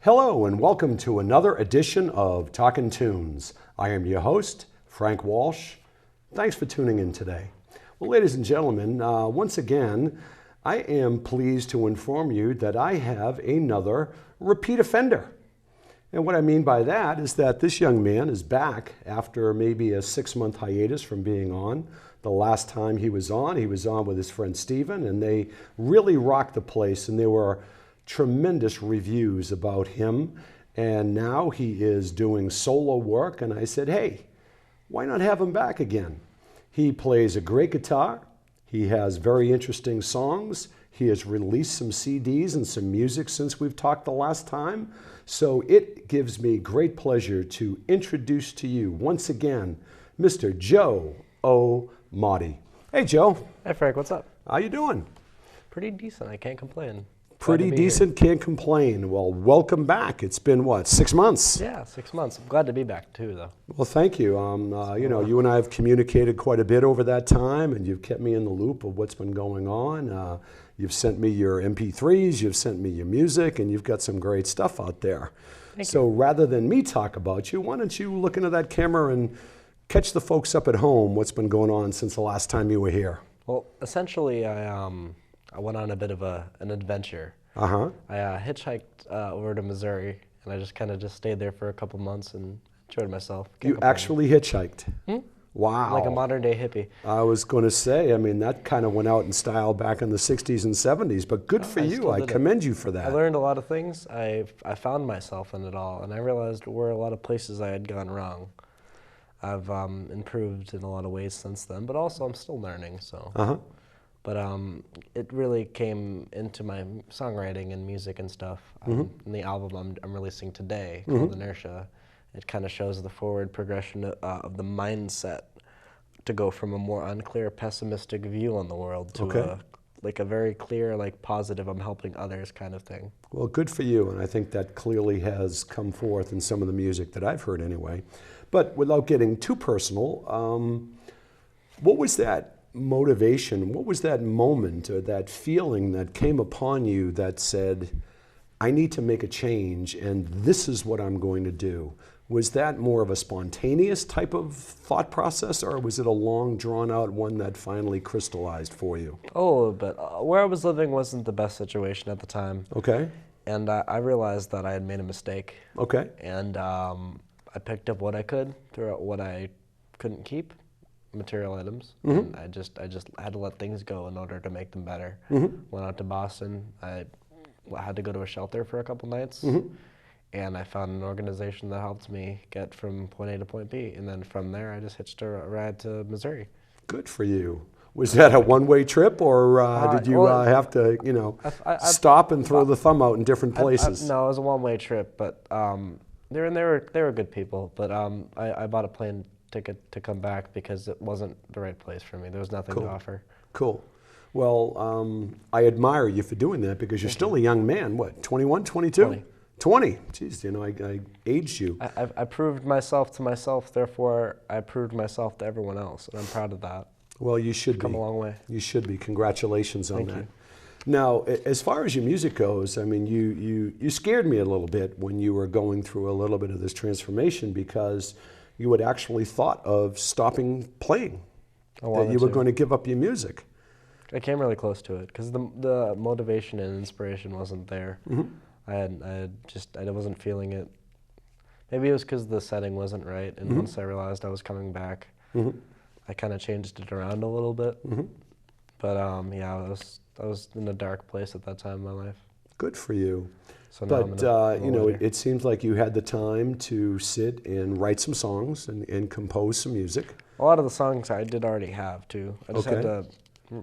Hello and welcome to another edition of Talkin' Tunes. I am your host, Frank Walsh. Thanks for tuning in today. Well, ladies and gentlemen, once again, I am pleased to inform you that I have another repeat offender. And what I mean by that is that this young man is back after maybe a 6-month hiatus from being on. The last time he was on with his friend Stephen, and they really rocked the place, and there were tremendous reviews about him. And now he is doing solo work, and I said, hey, why not have him back again? He plays a great guitar. He has very interesting songs. He has released some CDs and some music since we've talked the last time. So it gives me great pleasure to introduce to you once again, Mr. Joe Motte. Hey, Joe. Hey, Frank, what's up? How you doing? Pretty decent. I can't complain. Pretty decent, can't complain. Well, welcome back. It's been, what, 6 months? Yeah, 6 months. I'm glad to be back, too, though. Well, thank you. You and I have communicated quite a bit over that time, and you've kept me in the loop of what's been going on. You've sent me your MP3s, you've sent me your music, and you've got some great stuff out there. So rather than me talk about you, why don't you look into that camera and catch the folks up at home what's been going on since the last time you were here? Well, essentially, I went on a bit of an adventure. Uh-huh. I hitchhiked over to Missouri, and I just stayed there for a couple months and enjoyed myself. You actually hitchhiked? Wow. Like a modern-day hippie. I was going to say, I mean, that kind of went out in style back in the 60s and 70s, but good for you. I commend you for that. I learned a lot of things. I found myself in it all, and I realized there were a lot of places I had gone wrong. I've improved in a lot of ways since then, but also I'm still learning, so. Uh-huh. But it really came into my songwriting and music and stuff. In the album I'm releasing today, called Inertia, it kind of shows the forward progression of the mindset to go from a more unclear, pessimistic view on the world to a very clear, positive, I'm helping others kind of thing. Well, good for you, and I think that clearly has come forth in some of the music that I've heard anyway. But without getting too personal, what was that motivation? What was that moment or that feeling that came upon you that said, I need to make a change and this is what I'm going to do? Was that more of a spontaneous type of thought process, or was it a long drawn out one that finally crystallized for you? Oh, but where I was living wasn't the best situation at the time. Okay. And I realized that I had made a mistake. Okay. And I picked up what I could, threw out what I couldn't keep. Material items. And I just had to let things go in order to make them better. Went out to Boston. I had to go to a shelter for a couple nights, and I found an organization that helped me get from point A to point B. And then from there, I just hitched a ride to Missouri. Good for you. Was that a one-way trip, or did you have to, stop and throw the thumb out in different places? No, it was a one-way trip, but they were good people. But I bought a plane ticket to come back because it wasn't the right place for me. There was nothing to offer. Cool. Well, I admire you for doing that because you're still a young man. What, 21, 22? 20. Jeez, I aged you. I proved myself to myself, therefore I proved myself to everyone else, and I'm proud of that. Well, you should be. Come a long way. You should be. Congratulations on that. Thank you. Now, as far as your music goes, I mean, you scared me a little bit when you were going through a little bit of this transformation because you had actually thought of stopping playing, that you were going to give up your music. I came really close to it because the motivation and inspiration wasn't there. I wasn't feeling it. Maybe it was because the setting wasn't right, and once I realized I was coming back, I kind of changed it around a little bit. But I was in a dark place at that time in my life. Good for you. So but it seems like you had the time to sit and write some songs and compose some music. A lot of the songs I did already have too. I just had to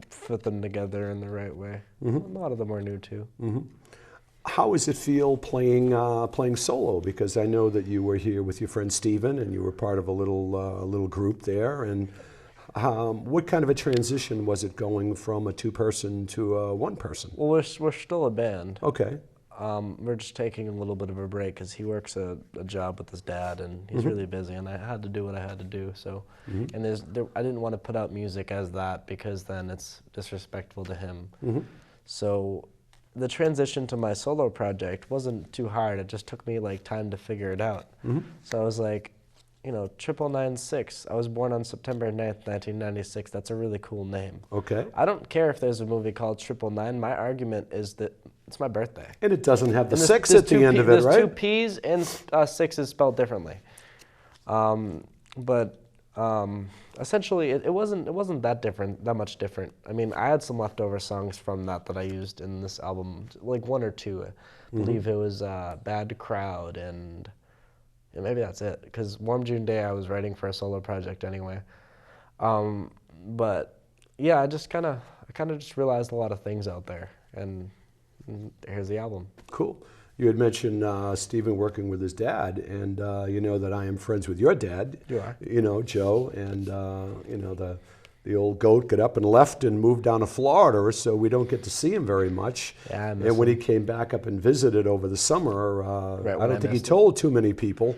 fit them together in the right way. A lot of them are new too. How does it feel playing solo? Because I know that you were here with your friend Stephen and you were part of a little group there. And what kind of a transition was it going from a two-person to a one-person? Well, we're still a band. Okay. We're just taking a little bit of a break because he works a job with his dad and he's really busy, and I had to do what I had to do. So, and I didn't want to put out music as that because then it's disrespectful to him. So the transition to my solo project wasn't too hard. It just took me like time to figure it out. So I was like, you know, 9996. I was born on September 9th, 1996. That's a really cool name. Okay. I don't care if there's a movie called 999. My argument is that it's my birthday. And it doesn't have the And 6 at the end of it, right? There's 2 P's and 6 is spelled differently. Essentially, it wasn't that much different. I mean, I had some leftover songs from that I used in this album, like 1 or 2. I believe it was Bad Crowd and maybe that's it. Because Warm June Day I was writing for a solo project anyway. But yeah, I kind of just realized a lot of things out there, and here's the album. Cool. You had mentioned Stephen working with his dad, and you know that I am friends with your dad. You are. You know, Joe, and you know, the old goat got up and left and moved down to Florida, so we don't get to see him very much. Yeah, I miss and when him. he came back up and visited over the summer, Right I don't think he told too many people.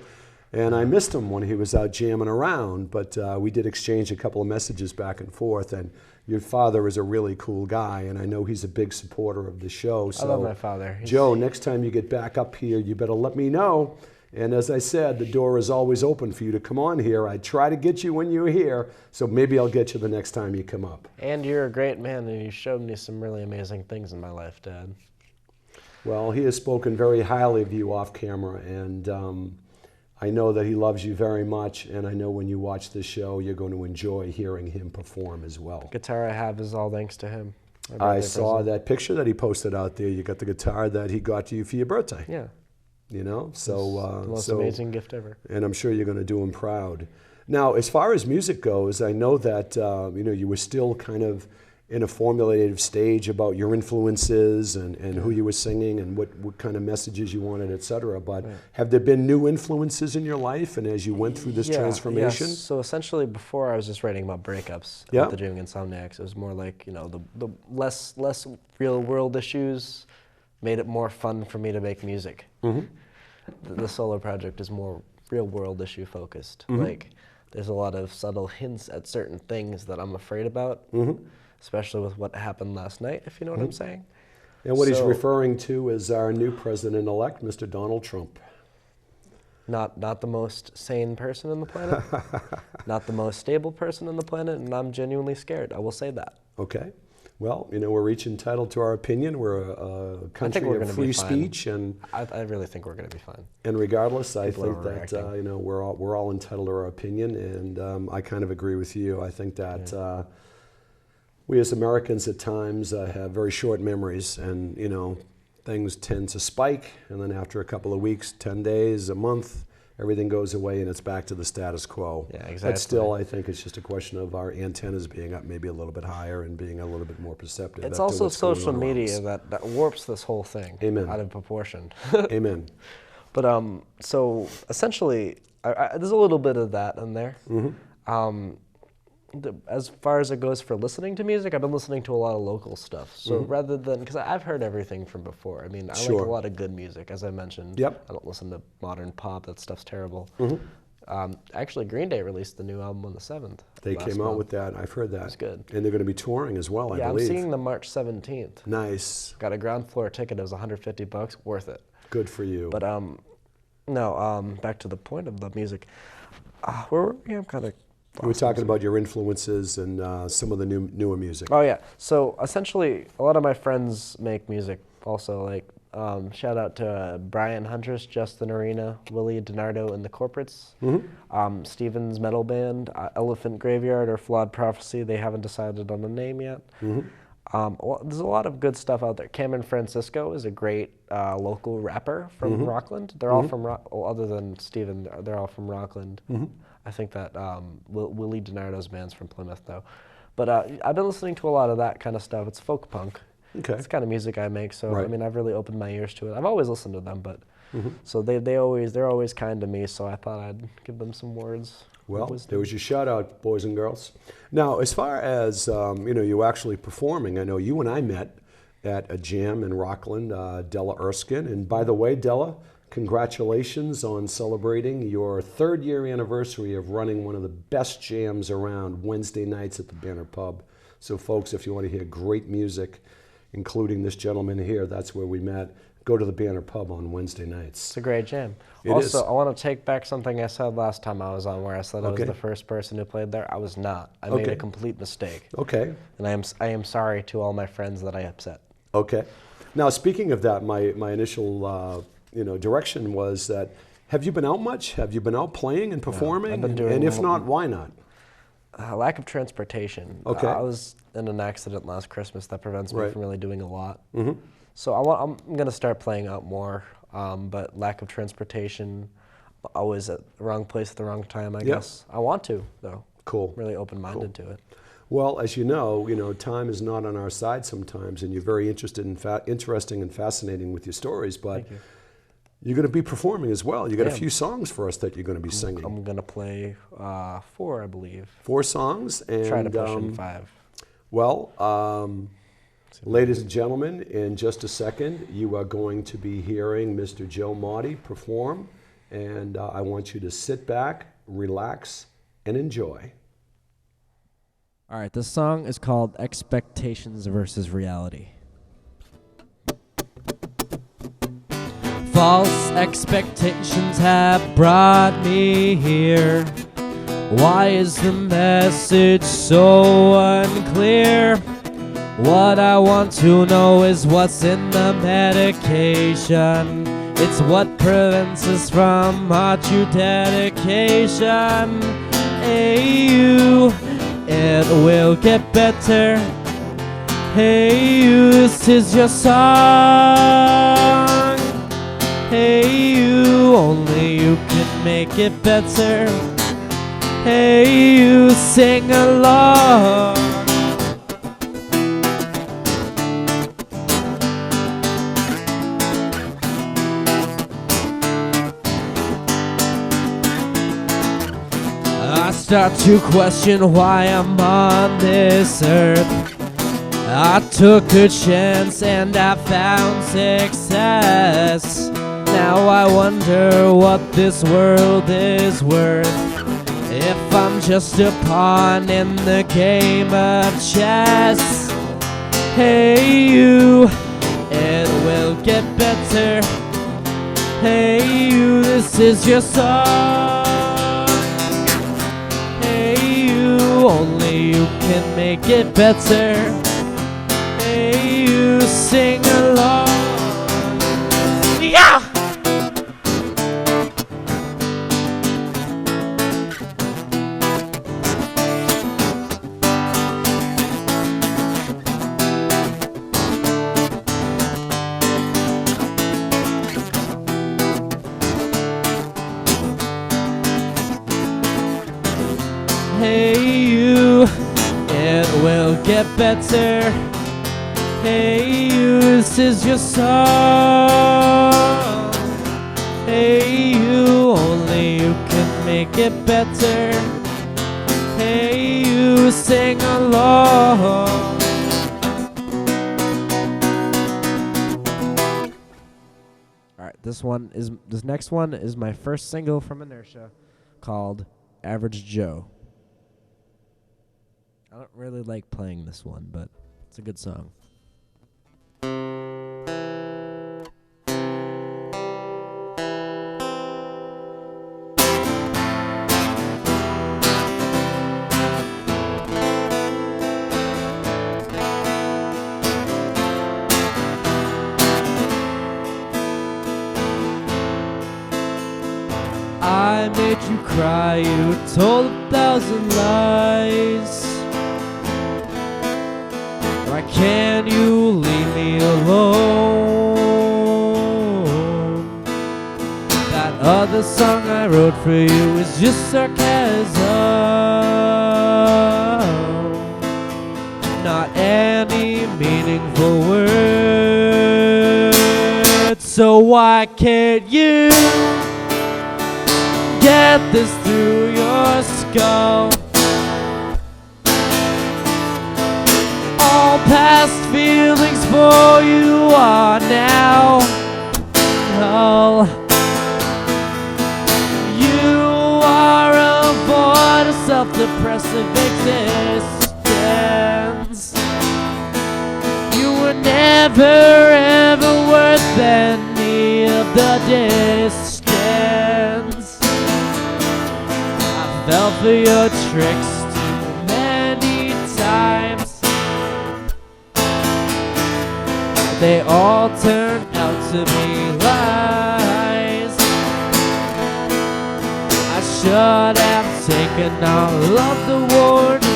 And I missed him when he was out jamming around, but we did exchange a couple of messages back and forth, and your father is a really cool guy, and I know he's a big supporter of the show. So, I love my father. Joe, next time you get back up here, you better let me know. And as I said, the door is always open for you to come on here. I try to get you when you're here, so maybe I'll get you the next time you come up. And you're a great man, and you showed me some really amazing things in my life, Dad. Well, he has spoken very highly of you off camera, and I know that he loves you very much, and I know when you watch this show, you're going to enjoy hearing him perform as well. The guitar I have is all thanks to him. I saw that picture that he posted out there. You got the guitar that he got you for your birthday. Yeah. You know, so the most amazing gift ever. And I'm sure you're going to do him proud. Now, as far as music goes, I know that you know, you were still kind of in a formulative stage about your influences and who you were singing and what kind of messages you wanted, et cetera. But have there been new influences in your life, and as you went through this transformation? Yes. So essentially, before I was just writing about breakups Yeah. with the Dreaming Insomniacs. It was more like, you know, the less real world issues made it more fun for me to make music. The solo project is more real world issue focused. Like, there's a lot of subtle hints at certain things that I'm afraid about. Especially with what happened last night, if you know what I'm saying. And what he's referring to is our new president-elect, Mr. Donald Trump. Not the most sane person on the planet, not the most stable person on the planet, and I'm genuinely scared. I will say that. Okay. Well, you know, we're each entitled to our opinion. We're a country of free speech, and I really think we're going to be fine. And regardless, I People are think that overreacting. you know, we're all entitled to our opinion, and I kind of agree with you. I think that we as Americans at times have very short memories, and you know, things tend to spike, and then after a couple of weeks, 10 days, a month, everything goes away and it's back to the status quo. Yeah, exactly. But still, I think it's just a question of our antennas being up maybe a little bit higher and being a little bit more perceptive. It's as to also what's going social on around media us. that warps this whole thing Amen. out of proportion. Amen. But so essentially, there's a little bit of that in there. As far as it goes for listening to music, I've been listening to a lot of local stuff. So rather than, because I've heard everything from before. I mean, I like a lot of good music, as I mentioned. Yep. I don't listen to modern pop. That stuff's terrible. Actually, Green Day released the new album on the 7th. They came out with that. I've heard that. It's good. And they're going to be touring as well, I Yeah, believe. I'm seeing them March 17th. Nice. Got a ground floor ticket. It was $150. Worth it. Good for you. But back to the point of the music. Where were we? I'm kind of. You were talking about your influences and some of the newer music. Oh yeah. So essentially, a lot of my friends make music. Also, like shout out to Brian Huntress, Justin Arena, Willie DiNardo, and the Corporates. Steven's metal band, Elephant Graveyard or Flawed Prophecy. They haven't decided on a name yet. There's a lot of good stuff out there. Cameron Francisco is a great local rapper from Rockland. They're all from other than Steven, they're all from Rockland. I think that Willie DiNardo's band's from Plymouth, though. But I've been listening to a lot of that kind of stuff. It's folk punk. Okay. It's the kind of music I make, so Right. I mean, I've really opened my ears to it. I've always listened to them, but so they're always kind to me. So I thought I'd give them some words. Well, of wisdom. there was your shout out, boys and girls. Now, as far as you know, you actually performing, I know you and I met at a jam in Rockland, Della Erskine. And by the way, Della, congratulations on celebrating your 3rd year anniversary of running one of the best jams around Wednesday nights at the Banner Pub. So folks, if you want to hear great music, including this gentleman here. That's where we met. Go to the Banner Pub on Wednesday nights. It's a great jam. It also, is. I want to take back something I said last time I was on, where I said I was Okay. the first person who played there. I was not. I made Okay. a complete mistake. Okay. And I am sorry to all my friends that I upset. Okay. Now, speaking of that, my initial direction was that, have you been out much? Have you been out playing and performing? I've been doing and if not, why not? Lack of transportation. Okay. I was in an accident last Christmas that prevents me Right. from really doing a lot. Mm-hmm. So I'm going to start playing out more, but lack of transportation, always at the wrong place at the wrong time, I guess. I want to, though. Cool. Really open-minded to it. Well, as you know, time is not on our side sometimes, and you're very interesting and fascinating with your stories. But Thank you. you're going to be performing as well. You got a Yeah. few songs for us that you're going to be singing. I'm going to play 4, I believe. 4 songs, and Try to push in 5. Well, ladies and gentlemen, in just a second, you are going to be hearing Mr. Joe Motte perform, and I want you to sit back, relax, and enjoy. All right, this song is called Expectations versus Reality. False expectations have brought me here. Why is the message so unclear? What I want to know is what's in the medication. It's what prevents us from our true dedication. Hey you, it will get better. Hey you, this is your song. Hey you, only you can make it better. Hey you, sing along. I start to question why I'm on this earth. I took a chance and I found success. Now I wonder what this world is worth, if I'm just a pawn in the game of chess. Hey you, it will get better. Hey you, this is your song. Hey you, only you can make it better. Hey you, sing along. Yeah! Hey you, it will get better. Hey you, this is your song. Hey you, only you can make it better. Hey you, sing along. Alright, this next one is my first single from Inertia, called Average Joe. I don't really like playing this one, but it's a good song. I made you cry, you told 1,000 lies. Why can't you leave me alone? That other song I wrote for you is just sarcasm, not any meaningful words. So why can't you get this through your skull? All past feelings for you are now null. You are a void of self-depressive existence. You were never never ever worth any of the distance. I fell for your tricks too many times. They all turned out to be lies. I should have taken all of the warnings.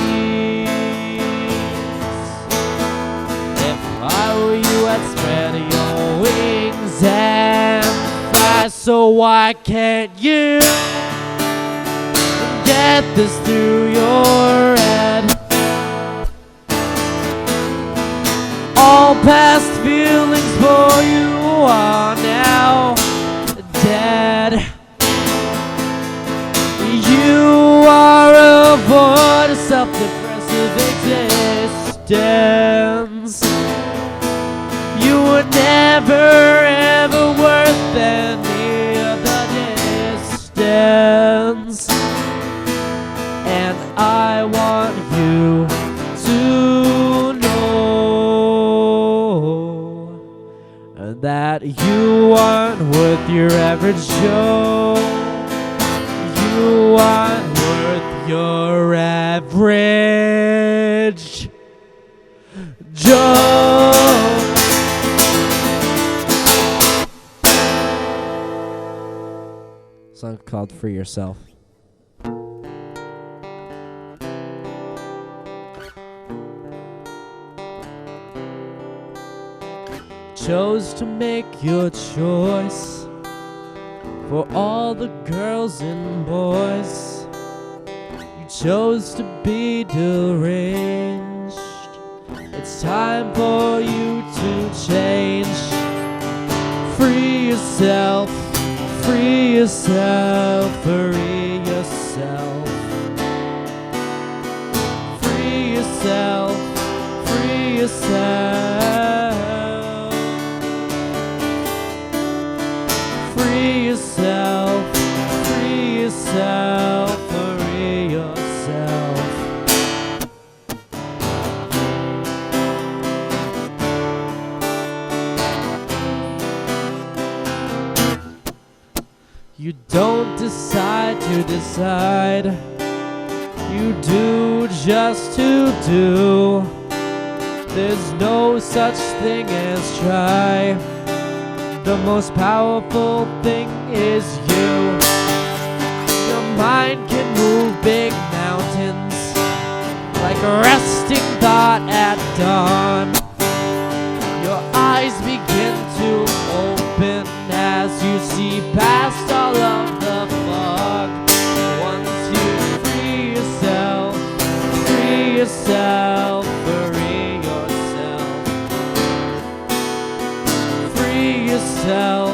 If I were you, I'd spread your wings and fly. So why can't you get this through your head? All past feelings for you are now dead. You are a void of self-depressive existence. You were never ever worth any of the distance. And I want you to know that you aren't worth your average Joe. You aren't worth your average Joe. Song called Free Yourself. Chose to make your choice for all the girls and boys. You chose to be deranged. It's time for you to change. Free yourself, free yourself, free yourself. Free yourself, free yourself. Free yourself, free yourself, free yourself. You don't decide to decide. You do just to do. There's no such thing as try. The most powerful thing is you. Your mind can move big mountains like a resting thought at dawn. Your eyes begin to open as you see past all of the fog. Once you free yourself, free yourself, free yourself. Free yourself,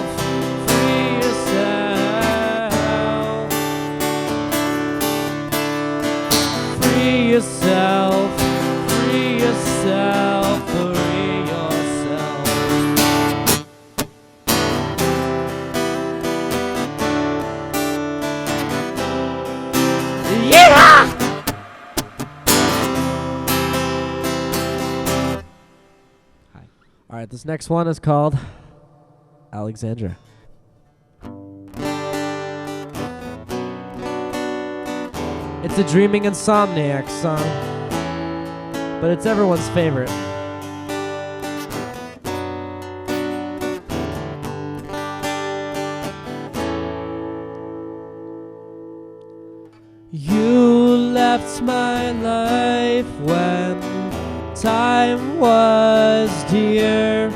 free yourself. Free yourself, free yourself, free yourself. Yeah! Hi. All right, this next one is called Alexandra. It's a dreaming insomniac song, but it's everyone's favorite. You left my life when time was dear.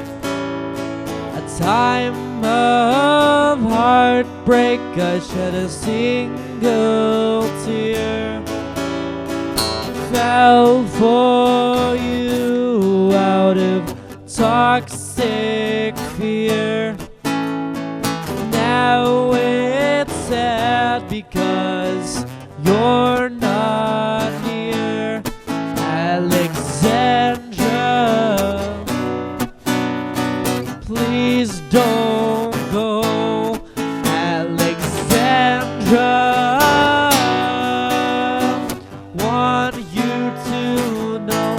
A time of heartbreak, I shed a single tear. Fell for you out of toxic fear. Now it's sad because you're not near. Alexandra, please don't go. Alexandra, want you to know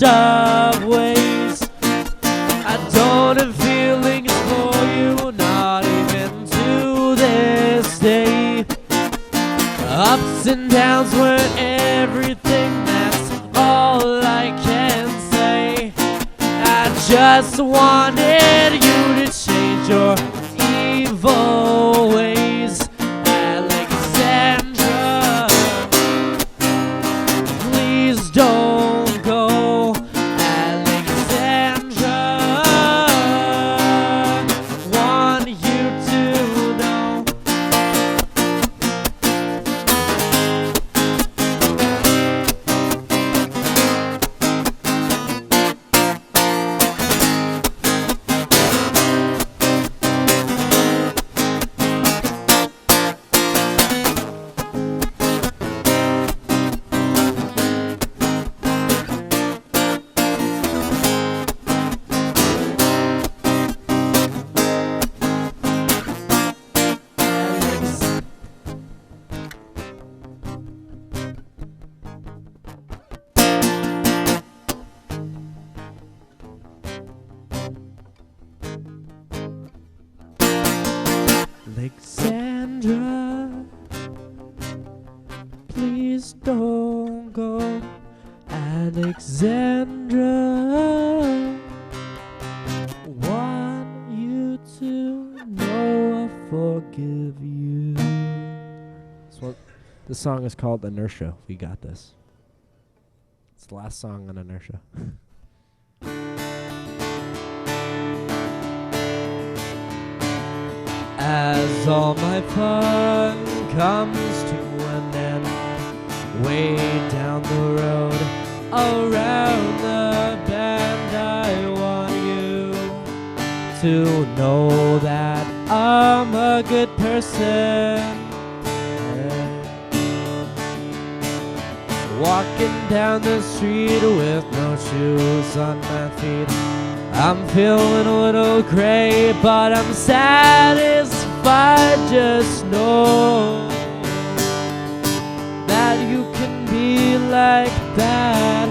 worst of ways. I don't have feelings for you, not even to this day. Ups and downs weren't everything, that's all I can say. I just wanted you to change your evil ways. Alexandra, please don't go. Alexandra, want you to know. Alexandra, please don't go. Alexandra, want you to know I forgive you. This song is called Inertia. We got this. It's the last song on Inertia. As all my fun comes to an end, way down the road, around the bend, I want you to know that I'm a good person. Walking down the street with no shoes on my feet, I'm feeling a little gray, but I'm satisfied. Just know that you can be like that.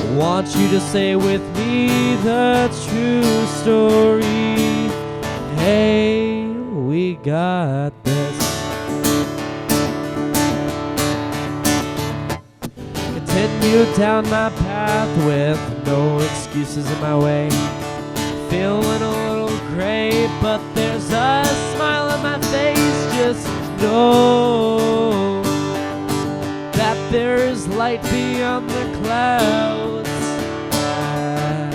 I want you to say with me the true story. Hey, we got this. Continue down my path with no excuses in my way. Feeling a little gray, but there's a smile on my face. Just know that there is light beyond the clouds. I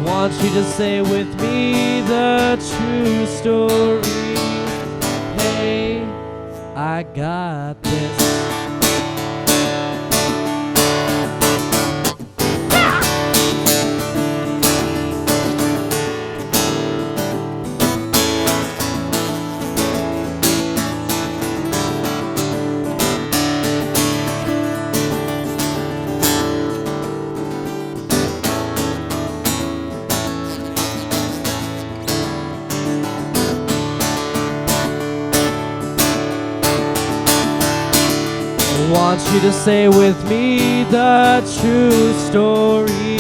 want you to say with me the true story. Hey, I got this. Want you to say with me the true story.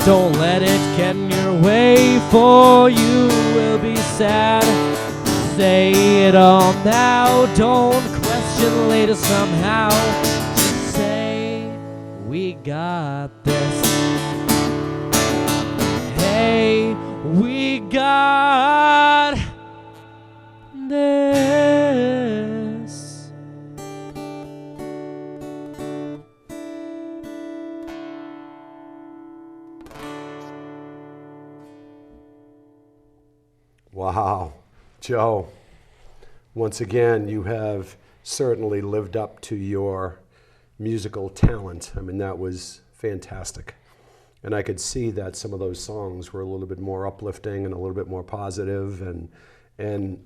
Don't let it get in your way, for you will be sad. Say it all now, don't question later somehow. Just say we got this. Hey, we got this. Wow. Joe, once again, you have certainly lived up to your musical talent. I mean, that was fantastic. And I could see that some of those songs were a little bit more uplifting and a little bit more positive, and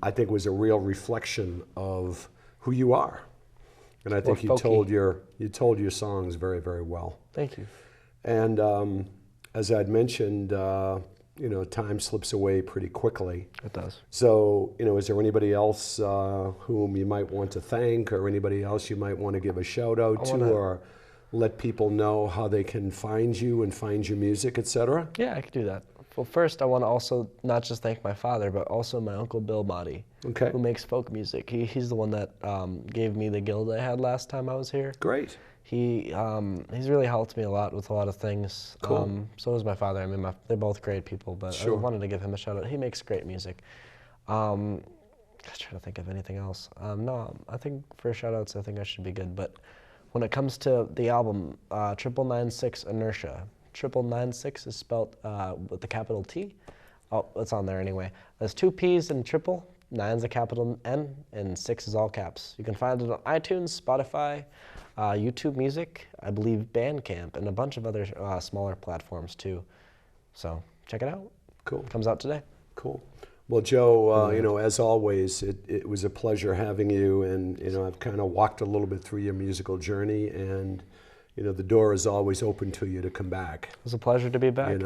I think it was a real reflection of who you are. And I think you told your songs very, very well. Thank you. And as I'd mentioned, time slips away pretty quickly. It does. So, is there anybody else whom you might want to thank, or anybody else you might want to give a shout out to, or let people know how they can find you and find your music, etc.? Yeah, I could do that. Well, first, I want to also not just thank my father, but also my uncle Bill Motte, Okay. who makes folk music. He's the one that gave me the guild I had last time I was here. Great. He's really helped me a lot with a lot of things. Cool. So does my father. I mean, they're both great people, but Sure. I wanted to give him a shout out. He makes great music. I was trying to think of anything else. No, I think for shout outs, I think I should be good. But when it comes to the album, 9996 Inertia, 9996 is spelled with the capital T. Oh, it's on there anyway. There's 2 P's in triple, 9's a capital N, and 6 is all caps. You can find it on iTunes, Spotify, YouTube Music, I believe Bandcamp, and a bunch of other smaller platforms too. So check it out. Cool. Comes out today. Cool. Well, Joe, as always, it was a pleasure having you, and I've kind of walked a little bit through your musical journey, and the door is always open to you to come back. It was a pleasure to be back. I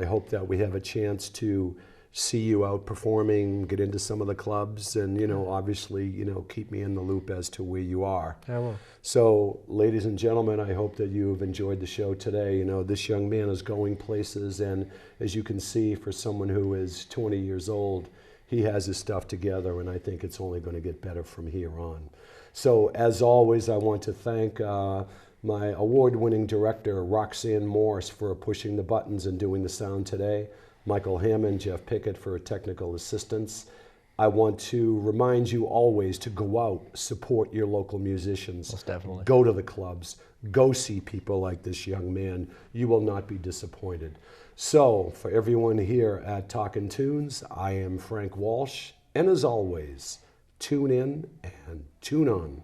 hope that we have a chance to see you out performing, get into some of the clubs, and obviously, keep me in the loop as to where you are. I will. So, ladies and gentlemen, I hope that you have enjoyed the show today. This young man is going places, and as you can see, for someone who is 20 years old, he has his stuff together, and I think it's only going to get better from here on. So, as always, I want to thank my award-winning director, Roxanne Morse, for pushing the buttons and doing the sound today. Michael Hammond, Jeff Pickett for technical assistance. I want to remind you always to go out, support your local musicians. Most definitely. Go to the clubs. Go see people like this young man. You will not be disappointed. So, for everyone here at Talkin' Tunes, I am Frank Walsh, and as always, tune in and tune on.